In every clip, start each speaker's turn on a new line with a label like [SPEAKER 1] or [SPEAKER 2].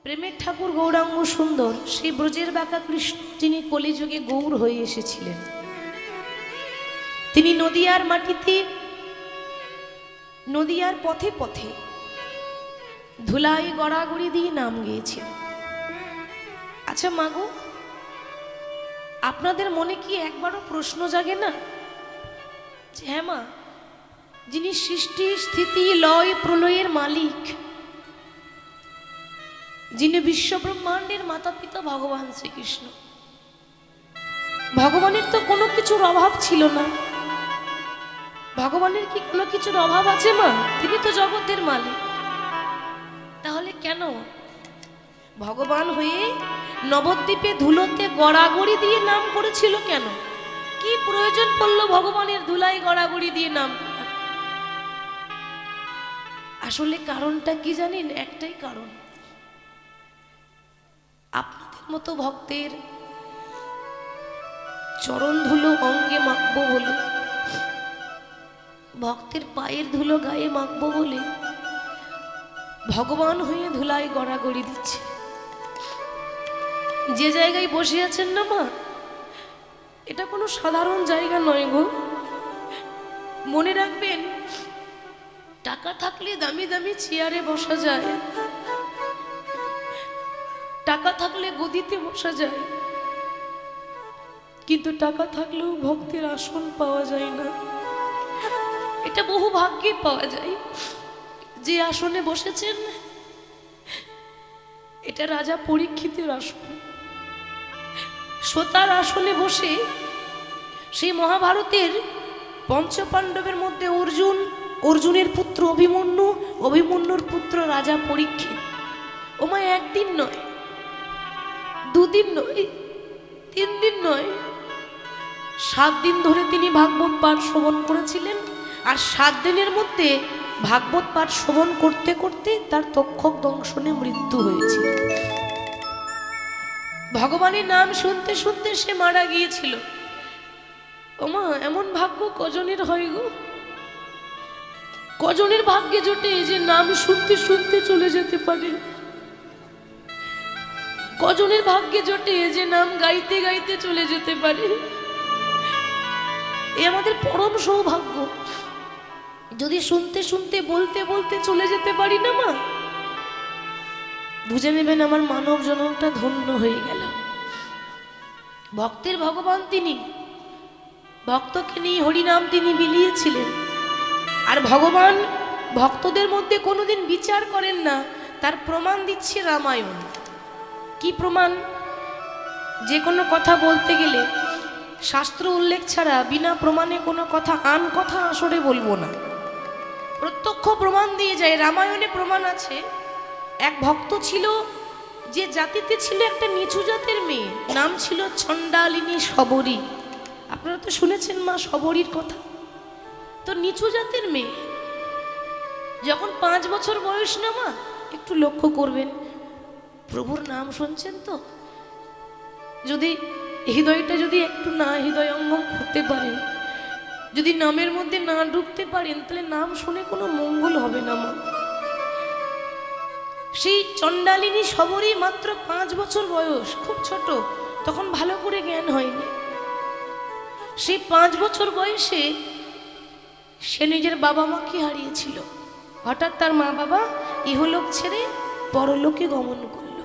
[SPEAKER 1] প্রেমের ঠাকুর গৌরাঙ্গ সুন্দর সেই ব্রজের বাঁকা কৃষ্ণ যিনি কলিযুগে গৌর হয়ে এসেছিলেন, তিনি নদিয়ার মাটিতে নদিয়ার পথে পথে ধুলাই গড়াগড়ি দিয়ে নাম গেয়েছিলেন। আচ্ছা মাগো, আপনাদের মনে কি একবারও প্রশ্ন জাগে না যে হ্যাঁ মা, যিনি সৃষ্টি স্থিতি লয় প্রলয়ের মালিক, যিনি বিশ্বব্রহ্মাণ্ডের মাতা পিতা ভগবান শ্রীকৃষ্ণ, ভগবানের তো কোনো কিছুর অভাব ছিল না। ভগবানের কি কোনো কিছুর অভাব আছে মা? তিনি তো জগতের মালিক। তাহলে কেন ভগবান হয়ে নবদ্বীপে ধুলোতে গড়াগড়ি দিয়ে নাম করেছিল? কেন, কি প্রয়োজন পড়লো ভগবানের ধুলাই গড়াগড়ি দিয়ে নাম? আসলে কারণটা কি জানেন? একটাই কারণ, আপনাদের মতো ভক্তের চরণ ধুলো অঙ্গে মাখবো বলে, ভক্তের পায়ের ধুলো গায়ে মাখবো বলে ভগবান হয়ে ধুলাই গড়াগড়ি দিচ্ছে। যে জায়গায় বসে আছেন না মা, এটা কোনো সাধারণ জায়গা নয় গো। মনে রাখবেন, টাকা থাকলে দামি দামি চেয়ারে বসা যায়, টাকা থাকলে গদিতে বসা যায়, কিন্তু টাকা থাকলেও ভক্তের আসন পাওয়া যায় না। এটা বহু ভাগ্যে পাওয়া যায়। যে আসনে বসেছেন এটা রাজা পরীক্ষিতের আসন। সতার আসনে বসে সেই মহাভারতের পঞ্চপাণ্ডবের মধ্যে অর্জুন, অর্জুনের পুত্র অভিমন্যু, অভিমন্যুর পুত্র রাজা পরীক্ষিত। ওমা একদিন নয়, দুদিন নয়, 3 দিন নয়, 7 দিন ধরে তিনি ভাগবত পাঠ শ্রবণ করেছিলেন। আর 7 দিনের মধ্যে ভাগবত পাঠ শ্রবণ করতে করতে তার তক্ষক দংশনে মৃত্যু হয়েছিল। ভগবানের নাম শুনতে শুনতে সে মারা গিয়েছিল। ওমা এমন ভাগ্য কজনের হয় গো? কজনের ভাগ্যে জোটে যে নাম শুনতে শুনতে চলে যেতে পারে? কজনের ভাগ্যে জোটে যে নাম গাইতে গাইতে চলে যেতে পারে? এ আমাদের পরম সৌভাগ্য। যদি শুনতে শুনতে বলতে বলতে চলে যেতে পারি না মা, বুঝে নেবেন আমার মানব জন্মটা ধন্য হয়ে গেল। ভক্তের ভগবান তিনি, ভক্তকে নিয়ে হরিনাম তিনি বিলিয়েছিলেন। আর ভগবান ভক্তদের মধ্যে কোনোদিন বিচার করেন না, তার প্রমাণ দিচ্ছে রামায়ণ। কি প্রমাণ? যে কোনো কথা বলতে গেলে শাস্ত্র উল্লেখ ছাড়া বিনা প্রমাণে কোনো কথা আন কথা আসরে বলবো না, প্রত্যক্ষ প্রমাণ দিয়ে যায়। রামায়ণে প্রমাণ আছে, এক ভক্ত ছিল যে জাতিতে ছিল একটা নিচু জাতের মেয়ে, নাম ছিল চণ্ডালিনী শবরী। আপনারা তো শুনেছেন মা শবরীর কথা। তো নিচু জাতের মেয়ে যখন 5 বছর বয়স না মা, একটু লক্ষ্য করবেন, প্রভুর নাম শুনছেন তো, যদি হৃদয়টা যদি একটু না হৃদয়ঙ্গম করতে পারেন, যদি নামের মধ্যে না ঢুকতে পারেন, তাহলে নাম শুনে কোনো মঙ্গল হবে না মা। সেই চণ্ডালিনী শবরী মাত্র 5 বছর বয়স, খুব ছোট, তখন ভালো করে জ্ঞান হয়নি। সেই 5 বছর বয়সে সে নিজের বাবা মাকে হারিয়েছিল। হঠাৎ তার মা বাবা ইহলোক ছেড়ে পরলোকে গমন করল।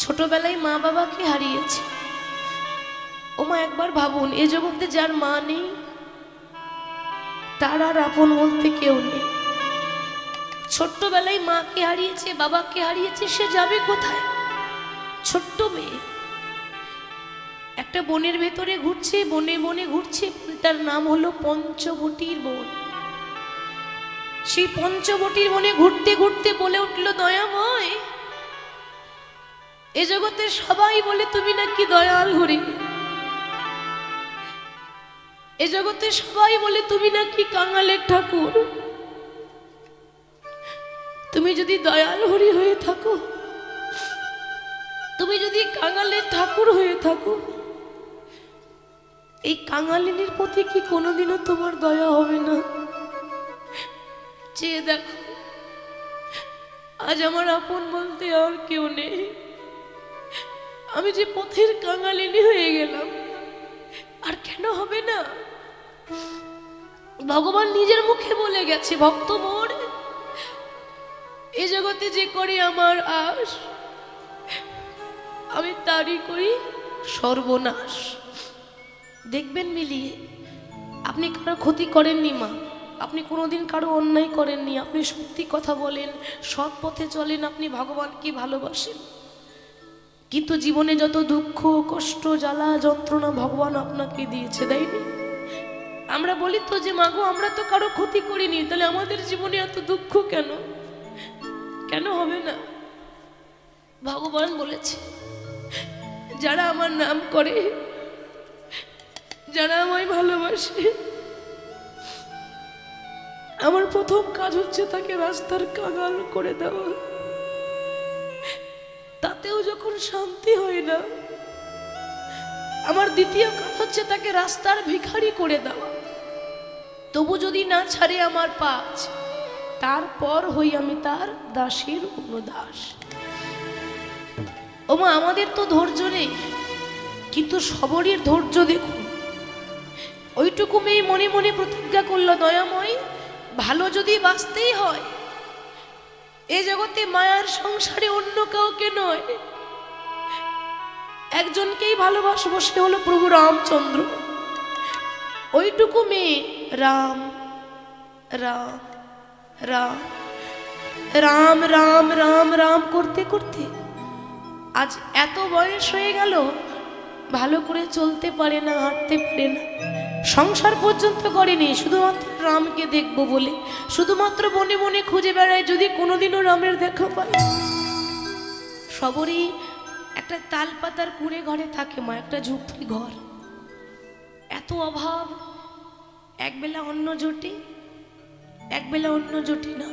[SPEAKER 1] ছোটবেলায় মা বাবাকে হারিয়েছে। ওমা একবার ভাবুন, এ জগতে যার মা নেই তার আর আপন বলতে কেউ নেই। ছোট্টবেলায় মাকে হারিয়েছে, বাবাকে হারিয়েছে, সে যাবে কোথায়? ছোট্ট মেয়ে একটা বনের ভেতরে ঘুরছে, বনে বনে ঘুরছে, তার নাম হলো পঞ্চবটির বন। সেই পঞ্চবটির বনে ঘুরতে ঘুরতে বলে উঠল, দয়াময়, এ জগতে সবাই বলে তুমি নাকি দয়াল হরি, এ জগতে সবাই বলে তুমি নাকি কাঙালের ঠাকুর। তুমি যদি দয়াল হরি হয়ে থাকো, তুমি যদি কাঙালের ঠাকুর হয়ে থাকো, এই কাঙালিনীর প্রতি কি কোনোদিনও তোমার দয়া হবে না? চেয়ে দেখো, আজ আমার আপন বলতে আর কেউ নেই। আমি যে পথের কাঙালিনী হয়ে গেলাম, আর কেন হবে না? ভগবান নিজের মুখে বলে গেছে, ভক্ত মোর এ জগতে যে করে আমার আশ, আমি তারই করি সর্বনাশ। দেখবেন মিলিয়ে, আপনি কারো ক্ষতি করেননি মা, আপনি কোনোদিন কারো অন্যায় করেননি, আপনি সত্যি কথা বলেন, সৎ পথে চলেন, আপনি ভগবানকে ভালোবাসেন। কিন্তু জীবনে যত দুঃখ কষ্ট জ্বালা যন্ত্রণা ভগবান আপনাকে দিয়েছে, দেয়নি? আমরা বলি তো যে মাগো আমরা তো কারো ক্ষতি করিনি, তাহলে আমাদের জীবনে এত দুঃখ কেন? কেন হবে না? ভগবান বলেছে, যারা আমার নাম করে, যারা আমায় ভালোবাসে, আমার প্রথম কাজ হচ্ছে তাকে রাস্তার কাঙাল করে দেওয়া। তাতেও যখন শান্তি হয় না, আমার দ্বিতীয় কাজ হচ্ছে তাকে রাস্তার ভিখারি করে দেওয়া। তবু যদি না ছাড়ে আমার পাঁচ, তারপর হই আমি তার দাসীর অনুদাস। ওমা আমাদের তো ধৈর্য নেই, কিন্তু সবরই ধৈর্য দেখুন। ওইটুকু মেয়ে মনে মনে প্রতিজ্ঞা করল, দয়াময় ভালো যদি বাঁচতেই হয়, এ জগতে মায়ার সংসারে অন্য কাউকে নয়, একজনকেই ভালোবাসবো, সে হলো প্রভু রামচন্দ্র। ওইটুকু মেয়ে রাম রাম রাম রাম রাম রাম রাম করতে করতে আজ এত বয়স হয়ে গেল, ভালো করে চলতে পারে না, হাঁটতে পারে না, সংসার পর্যন্ত করেনি, শুধুমাত্র রামকে দেখবো বলে শুধুমাত্র বনে বনে খুঁজে বেড়ায়, যদি কোনোদিনও রামের দেখা পায়। সবরই একটা তাল পাতার কুঁড়ে ঘরে থাকে মা, একটা ঝুপড়ি ঘর। এত অভাব, একবেলা অন্ন জোটে, একবেলা অন্ন জোটে না,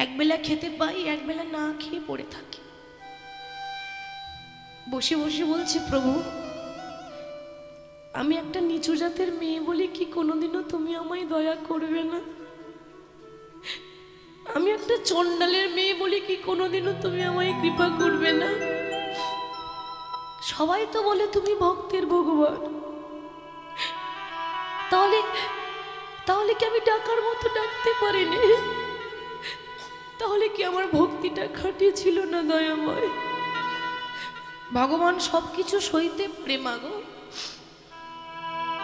[SPEAKER 1] একবেলা খেতে পাই, একবেলা না খেয়ে পড়ে থাকি। বসে বসে বলছি, প্রভু আমি একটা নিচু জাতের মেয়ে বলি কি কোনোদিনও তুমি আমায় দয়া করবে না? আমি একটা চণ্ডালের মেয়ে বলি কি কোনোদিনও তুমি আমায় কৃপা করবে না? সবাই তো বলে তুমি ভক্তের ভগবান, তাহলে তাহলে কি আমি ডাকার মতো ডাকতে পারিনি? তাহলে কি আমার ভক্তিটা খাঁটি ছিল না দয়াময়? ভগবান সবকিছু সইতে পারে মাগো।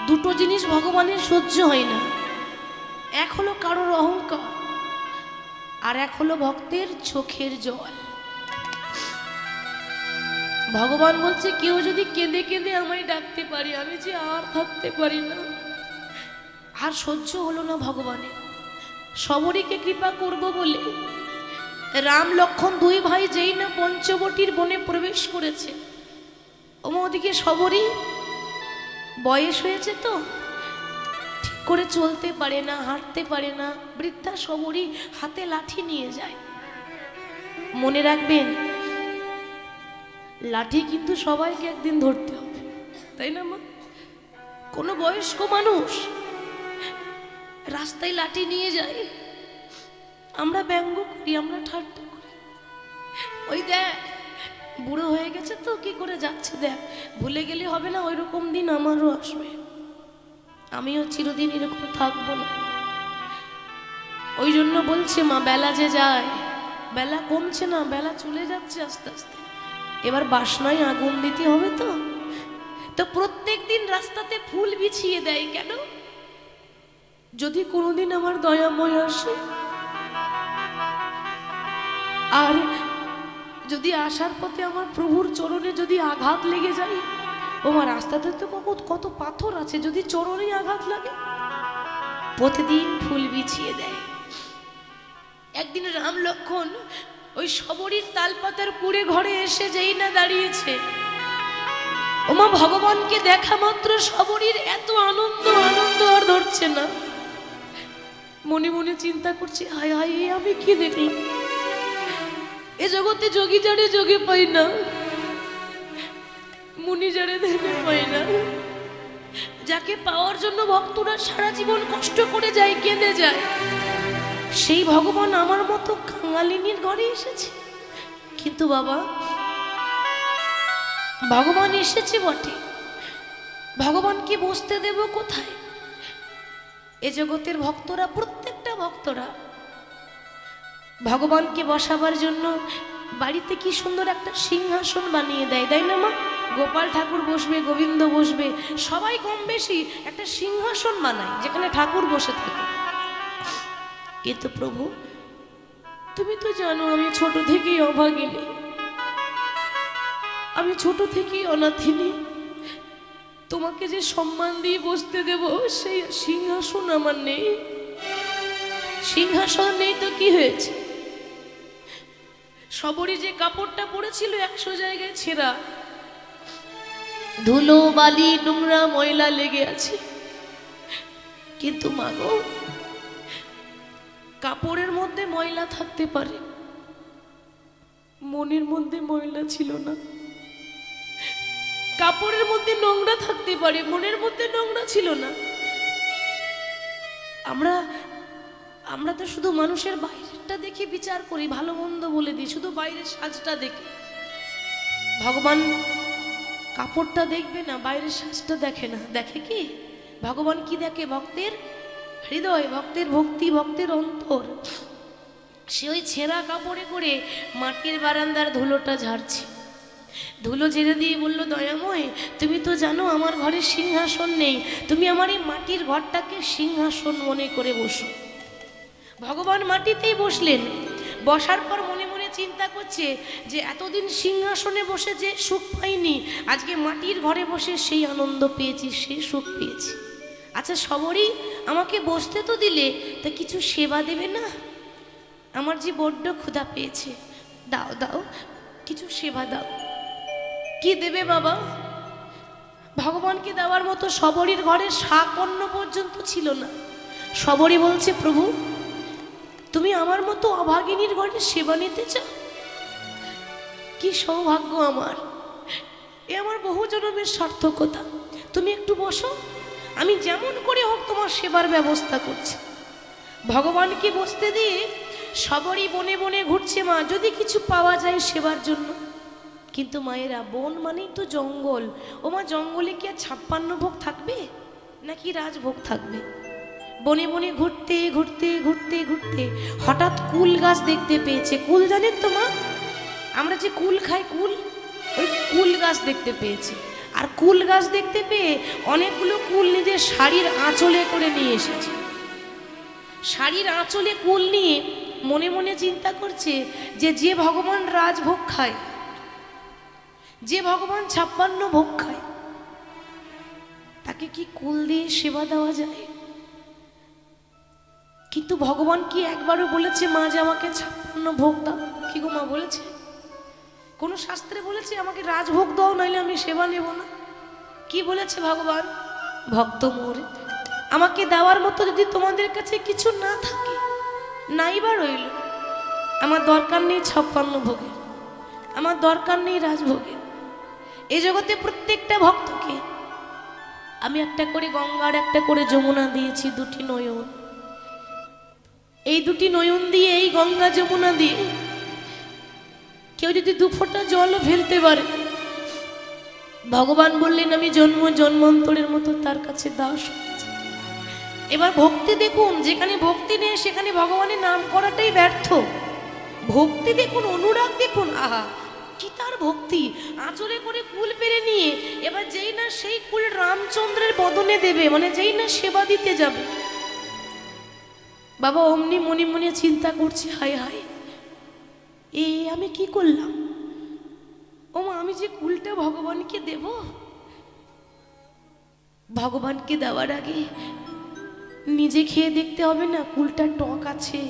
[SPEAKER 1] দুটো জিনিস ভগবানের সহ্য হয় না, এক হলো কারোর অহংকার, আর এক হলো ভক্তের চোখের জল। ভগবান বলছে কেউ যদি কেঁদে কেঁদে আমায় ডাকতে পারি, আমি যে আর থাকতে পারি না, আর সহ্য হলো না ভগবানের। সবরীকে কৃপা করব বলে রাম লক্ষ্মণ দুই ভাই যেই না পঞ্চবটির বনে প্রবেশ করেছে, ওদিকে সবরী বয়স হয়েছে তো, ঠিক করে চলতে পারে না, হাঁটতে পারে না, বৃদ্ধা সবরী হাতে লাঠি নিয়ে যায়। মনে রাখবেন, লাঠি কিন্তু সবাইকে একদিন ধরতে হবে, তাই না মা? কোনো বয়স্ক মানুষ রাস্তায় লাঠি নিয়ে যায়, আমরা ব্যঙ্গ করি, আমরা ঠাট্টা করি, ওই দেখ বুড়ো হয়ে গেছে তো কি করে যাচ্ছে, দেখ ভুলে গেলে হবে না, ওই রকম দিন আমারও আসবে, আমিও চিরদিন এরকম থাকবো না। ওই জন্য বলছে মা, বেলা যে যায়, বেলা কমছে না, বেলা চলে যাচ্ছে আস্তে আস্তে, এবার বাসনায় আগুন দিতে হবে। তো তো প্রত্যেক দিন রাস্তাতে ফুল বিছিয়ে দেয় কেন? যদি কোনোদিন আমার দয়াময় আসে, আর যদি আসার পথে আমার প্রভুর চরণে যদি আঘাত লেগে যায়, আমার রাস্তাতে তো কত পাথর আছে, যদি চরণে আঘাত লাগে, প্রতিদিন ফুল বিছিয়ে দেয়। একদিন রাম লক্ষ্মণ ওই সবরীর তালপাতার কুড়ে ঘরে এসে যেই না দাঁড়িয়েছে, ওমা ভগবানকে দেখা মাত্র সবরীর এত আনন্দ, আনন্দ আর ধরছে না। মনে মনে চিন্তা করছে, হায় হায় আমি কি দেখলাম, এ জগতে যোগী যারে যোগে পাই না, মুনি যারে ধ্যানে পাই না, যাকে পাওয়ার জন্য ভক্তরা সারা জীবন কষ্ট করে যায়, কেঁদে যায়, সেই ভগবান আমার মতো কাঙালিনীর ঘরে এসেছে। কিন্তু বাবা, ভগবান এসেছে বটে, ভগবানকে বসতে দেব কোথায়? এ জগতের ভক্তরা, প্রত্যেকটা ভক্তরা ভগবানকে বসাবার জন্য বাড়িতে কি সুন্দর একটা সিংহাসন বানিয়ে দেয়, তাই না মা? গোপাল ঠাকুর বসবে, গোবিন্দ বসবে, সবাই কম বেশি একটা সিংহাসন বানায় যেখানে ঠাকুর বসে থাকে। কিন্তু প্রভু, তুমি তো জানো আমি ছোট থেকেই অভাগিনী, আমি ছোট থেকেই অনাথিনী। তোমাকে যে সম্মান দিয়ে বসতে দেব সেই সিংহাসন আমার নেই। সিংহাসন নেই তো কি হয়েছে? সবরই যে কাপড়টা পরেছিল 100 জায়গায় ছেঁড়া, ধুলো বালি নোংরা ময়লা লেগে আছে। কিন্তু মাগো, কাপড়ের মধ্যে ময়লা থাকতে পারে, মনের মধ্যে ময়লা ছিল না। কাপড়ের মধ্যে নোংরা থাকতে পারে, মনের মধ্যে নোংরা ছিল না। আমরা তো শুধু মানুষের বাইরেটা দেখে বিচার করি, ভালো মন্দ বলে দিই, শুধু বাইরের সাজটা দেখি। ভগবান কাপড়টা দেখবে না, বাইরের সাজটা দেখে না। দেখে কি? ভগবান কি দেখে? ভক্তের হৃদয়, ভক্তের ভক্তি, ভক্তের অন্তর। সে ওই ছেঁড়া কাপড়ে করে মাটির বারান্দার ধুলোটা ঝাড়ছে। ধুলো ঝেড়ে দিয়ে বলল, দয়াময়, তুমি তো জানো আমার ঘরে সিংহাসন নেই, তুমি আমার এই মাটির ঘরটাকে সিংহাসন মনে করে বসো। ভগবান মাটিতেই বসলেন। বসার পর মনে মনে চিন্তা করছে যে এতদিন সিংহাসনে বসে যে সুখ পাইনি, আজকে মাটির ঘরে বসে সেই আনন্দ পেয়েছি, সেই সুখ পেয়েছি। আচ্ছা সবরই আমাকে বসতে তো দিলে, তা কিছু সেবা দেবে না? আমার যে বড্ড ক্ষুধা পেয়েছে, দাও দাও, কিছু সেবা দাও। কি দেবে বাবা? ভগবানকে দেওয়ার মতো সবরীর ঘরে শাক অন্ন পর্যন্ত ছিল না। সবরী বলছে, প্রভু তুমি আমার মতো অভাগিনীর ঘরে সেবা নিতে চাও? কি সৌভাগ্য আমার, এ আমার বহু জন্মের সার্থকতা। তুমি একটু বসো, আমি যেমন করে হোক তোমার সেবার ব্যবস্থা করছি। ভগবানকে বসতে দিয়ে সবরই বনে বনে ঘুরছে, মা যদি কিছু পাওয়া যায় সেবার জন্য। কিন্তু মায়েরা, বন মানেই তো জঙ্গল। ও মা, জঙ্গলে কি আর 56 ভোগ থাকবে নাকি রাজভোগ থাকবে? বনে বনে ঘুরতে ঘুরতে ঘুরতে ঘুরতে হঠাৎ কুল গাছ দেখতে পেয়েছে। কুল জানেন তো মা? আমরা যে কুল খাই, কুল, ওই কুল গাছ দেখতে পেয়েছে। আর কুল গাছ দেখতে পেয়ে অনেকগুলো কুল নিজের শাড়ির আঁচলে করে নিয়ে এসেছে। শাড়ির আঁচলে কুল নিয়ে মনে মনে চিন্তা করছে যে যে ভগবান রাজভোগ খায়, যে ভগবান 56 ভোগ খায়, তাকে কি কুল দিয়ে সেবা দেওয়া যায়? কিন্তু ভগবান কি একবারও বলেছে মা যে আমাকে 56 ভোগ দাও? কি গো মা বলেছে? কোন শাস্ত্রে বলেছে আমাকে রাজভোগ দাও, নাইলে আমি সেবা নেব না? কি বলেছে ভগবান? ভক্ত মোরে, আমাকে দেওয়ার মতো যদি তোমাদের কাছে কিছু না থাকে, নাইবা রইল, আমার দরকার নেই 56 ভোগের, আমার দরকার নেই রাজভোগের। এই জগতে প্রত্যেকটা ভক্তকে আমি একটা করে গঙ্গার একটা করে যমুনা দিয়েছি, 2টি নয়ন। এই 2টি নয়ন দিয়ে, এই গঙ্গা যমুনা দিয়ে কেউ যদি 2 ফোঁটা জলও ফেলতে পারে, ভগবান বললেন আমি জন্ম জন্মান্তরের মতো তার কাছে দাস। এবার ভক্তি দেখুন, যেখানে ভক্তি নেই সেখানে ভগবানের নাম করাটাই ব্যর্থ। ভক্তি দেখুন, অনুরাগ দেখুন, আহা কি তার ভক্তি! আঁচলে করে কুল পেরে নিয়ে এবার যেই না সেই কুল রামচন্দ্রের বদনে দেবে, মানে যেই না সেবা দিতে যাবে, বাবা অমনি মনে মনে চিন্তা করছে, হায় হায়, আমি কি করলাম? ও মা, আমি যে কুলটা ভগবানকে দেব, ভগবানকে দেওয়ার আগে নিজে খেয়ে দেখতে হবে না কুলটা টক আছে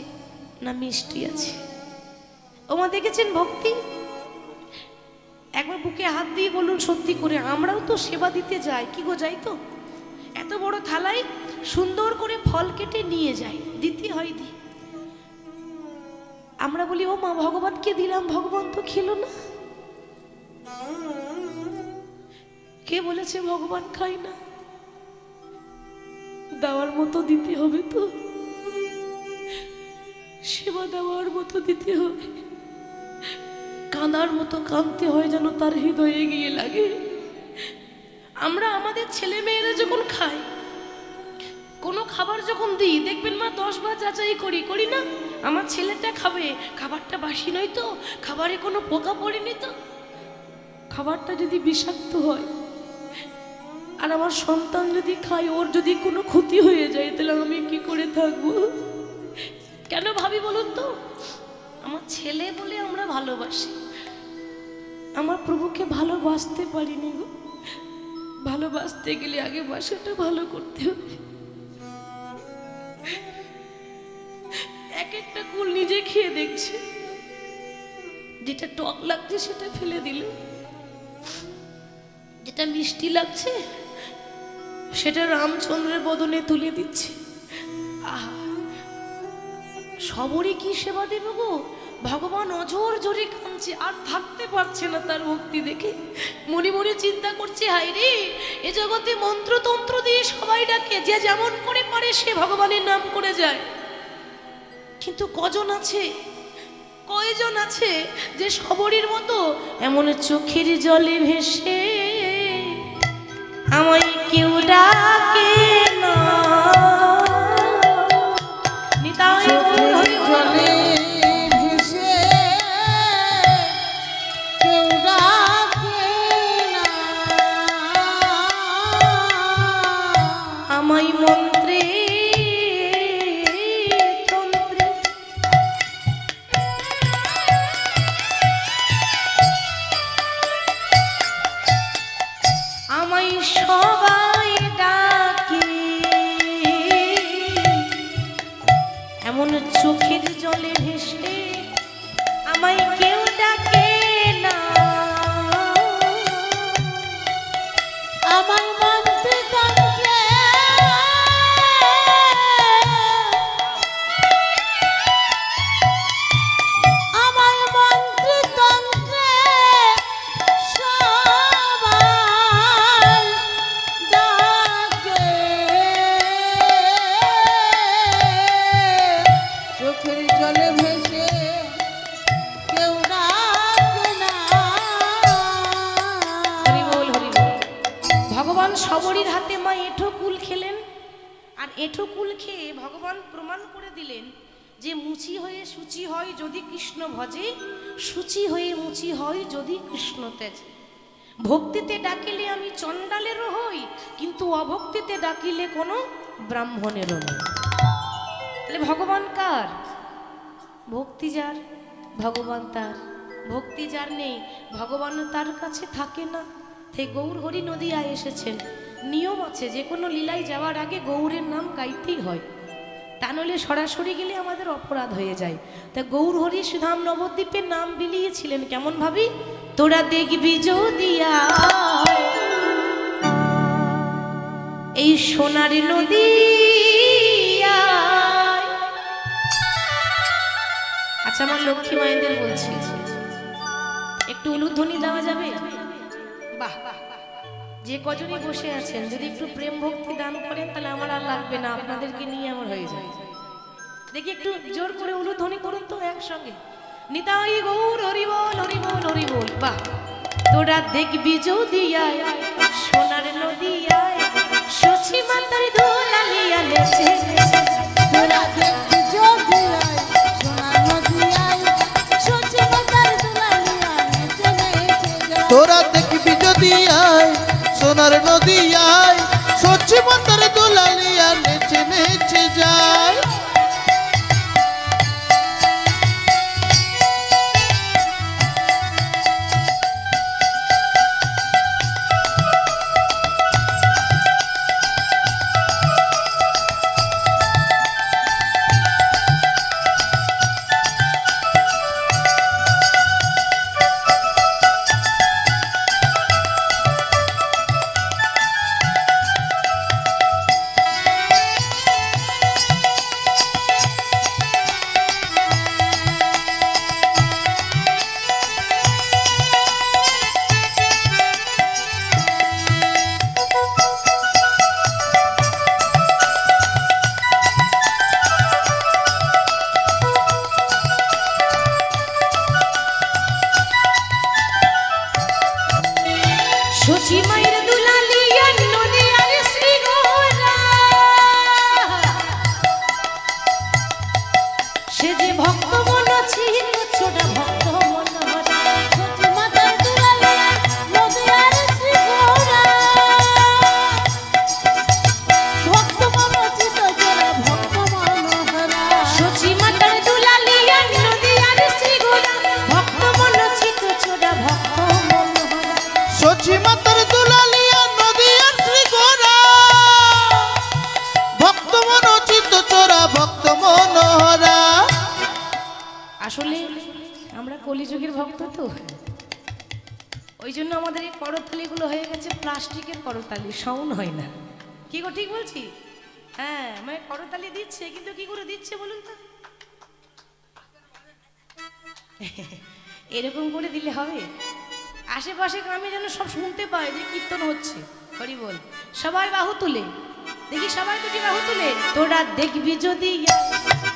[SPEAKER 1] না মিষ্টি আছে? ও মা, দেখেছেন ভক্তি? একবার বুকে হাত দিয়ে বলুন, সত্যি করে আমরাও তো সেবা দিতে যাই, কি গো যাই তো? এত বড় থালায় সুন্দর করে ফল কেটে নিয়ে যাই, দিতে হয়, দি। আমরা বলি ও মা ভগবানকে দিলাম, ভগবান তো খেলো না। কে বলেছে ভগবান খায় না? দেওয়ার মতো দিতে হবে তো। সেবা দেওয়ার মতো দিতে হয়, কাঁদার মতো কাঁদতে হয় যেন তার হৃদয়ে গিয়ে লাগে। আমরা আমাদের ছেলে মেয়েরা যখন খাই, কোনো খাবার যখন দিই, দেখবেন মা 10 বার যাচাই করি না, আমার ছেলেটা খাবে, খাবারটা বাসি নয় তো, খাবারে কোনো পোকা পড়েনি তো। খাবারটা যদি বিষাক্ত হয় আর আমার সন্তান যদি খায়, ওর যদি কোনো ক্ষতি হয়ে যায়, তাহলে আমি কি করে থাকবো? কেন ভাবি বলুন তো? আমার ছেলে বলে আমরা ভালোবাসি, আমার প্রভুকে ভালোবাসতে পারিনি গো। ভালোবাসতে গেলে আগে বাসাটা ভালো করতে হবে। এক একটা কুল নিজে খেয়ে দেখছে, যেটা টক লাগছে সেটা ফেলে দিল, যেটা মিষ্টি লাগছে সেটা রামচন্দ্রের বদনে তুলে দিচ্ছে। আহা, সবরই কি সেবা দেব গো? ভগবান অজর জোরে কাঁদছে, আর থাকতে পারছে না তার ভক্তি দেখে। মনে মনে চিন্তা করছে, হায় রে, এ জগতে মন্ত্রতন্ত্র দিয়ে সবাই ডাকে, যে যেমন করে পারে সে ভগবানের নাম করে যায়, কিন্তু কয়জন আছে যে সবরীর মতো এমন চোখের জলে ভেসে আমায় কেউ ডাকে না। নিতাই জলে ভেসে কেউ ডাকে না, আমায় মন্ত্রে সবাই ডাকে, এমন চোখের জলে ভেসে আমায় কেউ ডাকে না। আমার মন্ত্রে তন্ত্রে আমায় মন্ত্রে তন্ত্রে সবরীর হাতে মা এঁঠো কুল খেলেন, আর এঁঠো কুল খেয়ে ভগবান প্রমাণ করে দিলেন যে মুচি হয়ে সূচি হয় যদি কৃষ্ণ ভজে, সূচি হয়ে মুচি হয় যদি কৃষ্ণ তেজে। ভক্তিতে ডাকিলে আমি চণ্ডালেরও হই, কিন্তু অভক্তিতে ডাকিলে কোনো ব্রাহ্মণেরও নয়। তাহলে ভগবান কার? ভক্তি যার ভগবান তার, ভক্তি যার নেই ভগবান তার কাছে থাকে না। তাই গৌর হরি নদিয়ায় এসেছেন, নিয়ম আছে যে কোনো লীলায় যাওয়ার আগে গৌরের নাম গাইতেই হয়, তা নইলে সরাসরি গেলে আমাদের অপরাধ হয়ে যায়। তা গৌর হরি সুধাম নবদ্বীপের নাম বিলিয়েছিলেন কেমন ভাবি? তোরা দেখবি যদিয়া এই সোনার নদী। আচ্ছা, আমার লক্ষ্মী মায়েদের বলছি, একটু উলুধ্বনি দেওয়া যাবে? বাহ, যে কজনই বসে আছেন যদি একটু প্রেম ভক্তি দান করেন তাহলে আমার আর লাগবে না, আপনাদেরকে নিয়ে আমার হয়ে যায়। দেখি একটু জোর করে উলুধ্বনি করুন তো একসঙ্গে। নিতাই গৌর হরি বল, হরি বল, হরি বল। বাহ, তোরা দেখবি যদি সোনার নদী আয়, সচি মাতার দোলালিয়া নেচে, তোরা দেখবি যদি সোনার নদী আয়, সচি মাতার দোলালিয়া নেচে নেচে,
[SPEAKER 2] তোরা দেখবি যদি আয় সোনার নদী আয়, সচি মাতার দোলালিয়া নেচে নেচে যায়।
[SPEAKER 1] আমরা কলিযুগের ভক্ত তো, ওই জন্য আমাদের এই করতালিগুলো হয়ে গেছে প্লাস্টিকের করতালি, সাউন্ড হয় না। কি গো ঠিক বলছি? হ্যাঁ, মানে করতালি দিচ্ছে কিন্তু কি করে দিচ্ছে বলুন তো? এরকম করে দিলে হবে? আশেপাশে গ্রামে যেন সব শুনতে পায় যে কীর্তন হচ্ছে। হরি বল, সবাই বাহু তুলে দেখি, সবাই দুটি বাহু তুলে। তোরা দেখবি যদি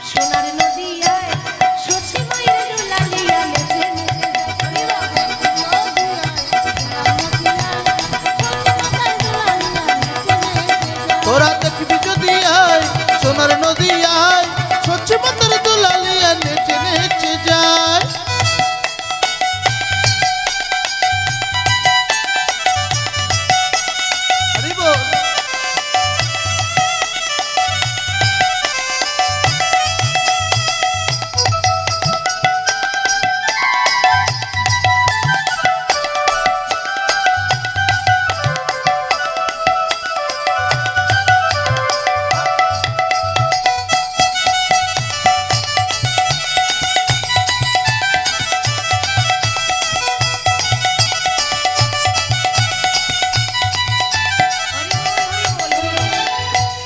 [SPEAKER 1] সোনার নদিয়ায় সচি মায়ের দুলালিয়া নেচে
[SPEAKER 2] তোরা দেখবি যদি আয় সোনার নদী আয়, স্বচ্ছ মাতার দুলালিয়া নেচে নেচে যায়। হরি বল।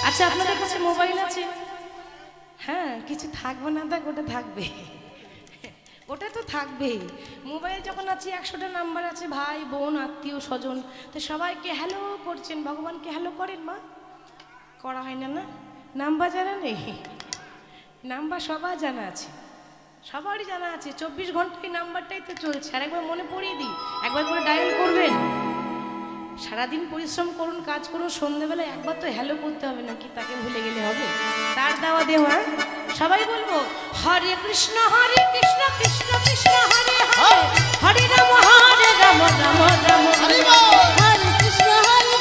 [SPEAKER 1] আচ্ছা, আপনাদের কাছে মোবাইল আছে? হ্যাঁ, কিছু থাকবে না থাক, ওটা থাকবে, ওটা তো থাকবেই। মোবাইল যখন আছে 100টা নাম্বার আছে, ভাই বোন আত্মীয় স্বজন, তো সবাইকে হ্যালো করছেন। ভগবানকে হ্যালো করেন মা? করা হয় না না? নাম্বার জানা নেই? নাম্বার সবার জানা আছে, সবারই জানা আছে। 24 ঘন্টায় নাম্বারটাই তো চলছে। আর একবার মনে পড়িয়ে দিই, একবার করে ডায়াল করবেন। সারাদিন পরিশ্রম করুন, কাজ করুন, সন্ধ্যেবেলায় একবার তো হ্যালো করতে হবে নাকি? তাকে ভুলে গেলে হবে? তার দেওয়া দেওয়া সবাই বলবো হরে কৃষ্ণ কৃষ্ণ কৃষ্ণ হরে হরে, হরে রাম রাম রাম রাম
[SPEAKER 2] হরি বল।
[SPEAKER 3] হরে কৃষ্ণ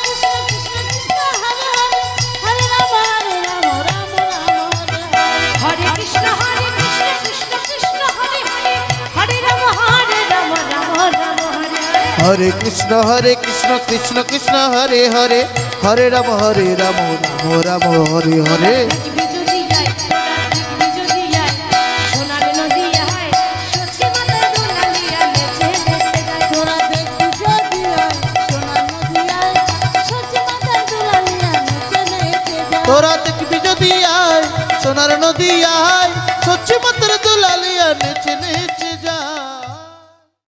[SPEAKER 3] কৃষ্ণ কৃষ্ণ হরে হরে, হরে রাম রাম রাম হরে হরে।
[SPEAKER 1] হরে কৃষ্ণ কৃষ্ণ কৃষ্ণ হরে হরে, হরে রাম রাম হরে হরে।
[SPEAKER 2] হরে কৃষ্ণ কৃষ্ণ কৃষ্ণ হরে হরে, হরে রাম রাম রাম হরে হরে।
[SPEAKER 1] দেখবি যদি যায়, দেখবি যদি যায়, সোনার নদিয়ায় সচি মাতার দুলালিয়া নেচে নেচে যায়।
[SPEAKER 3] তোরা দেখবি যদি আয় সোনার নদিয়ায়, সচি মাতার দুলালিয়া নেচে নেচে যায়।
[SPEAKER 2] তোরা দেখবি যদি আয় সোনার নদী আয়, স্বচ্ছ মাতার দুলালিয়া নেচে নেচে যায়।